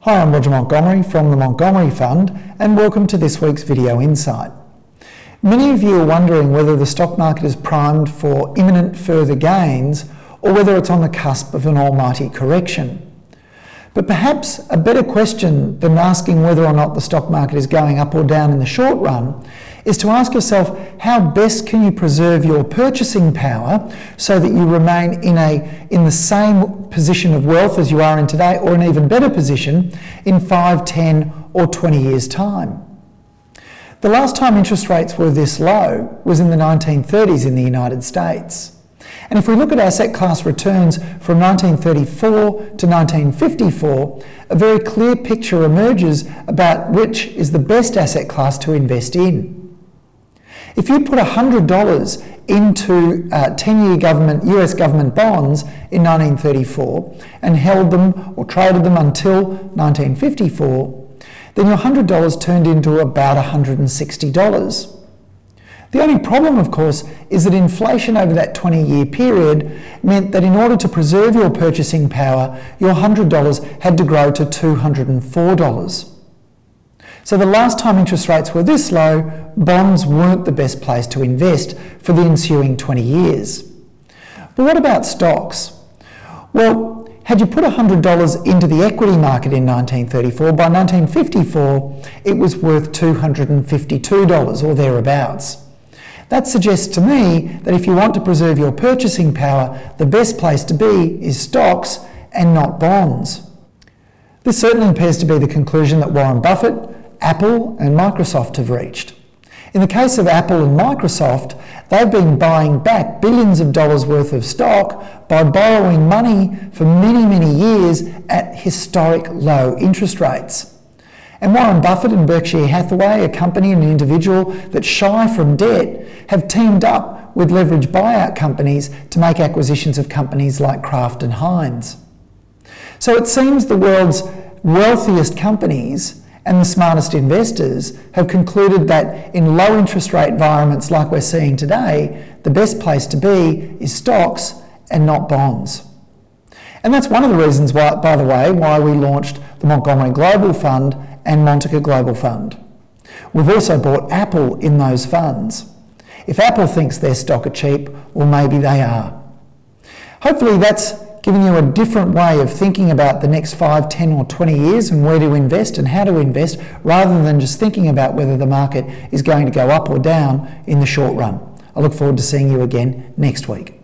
Hi, I'm Roger Montgomery from the Montgomery Fund, and welcome to this week's Video Insight. Many of you are wondering whether the stock market is primed for imminent further gains or whether it's on the cusp of an almighty correction. But perhaps a better question than asking whether or not the stock market is going up or down in the short run is to ask yourself, how best can you preserve your purchasing power so that you remain in the same position of wealth as you are in today, or an even better position in 5, 10 or 20 years' time? The last time interest rates were this low was in the 1930s in the United States. And if we look at asset class returns from 1934 to 1954, a very clear picture emerges about which is the best asset class to invest in. If you put $100 into 10-year US government bonds in 1934 and held them or traded them until 1954, then your $100 turned into about $160. The only problem, of course, is that inflation over that 20-year period meant that in order to preserve your purchasing power, your $100 had to grow to $204. So the last time interest rates were this low, bonds weren't the best place to invest for the ensuing 20 years. But what about stocks? Well, had you put $100 into the equity market in 1934, by 1954 it was worth $252 or thereabouts. That suggests to me that if you want to preserve your purchasing power, the best place to be is stocks and not bonds. This certainly appears to be the conclusion that Warren Buffett, Apple and Microsoft have reached. In the case of Apple and Microsoft, they've been buying back billions of dollars worth of stock by borrowing money for many, many years at historic low interest rates. And Warren Buffett and Berkshire Hathaway, a company and an individual that shy from debt, have teamed up with leveraged buyout companies to make acquisitions of companies like Kraft and Heinz. So it seems the world's wealthiest companies and the smartest investors have concluded that in low interest rate environments like we're seeing today, the best place to be is stocks and not bonds. And that's one of the reasons why, by the way, why we launched the Montgomery Global Fund and Montgomery Global Fund. We've also bought Apple in those funds. If Apple thinks their stock are cheap, well, maybe they are. Hopefully that's giving you a different way of thinking about the next 5, 10 or 20 years and where to invest and how to invest, rather than just thinking about whether the market is going to go up or down in the short run. I look forward to seeing you again next week.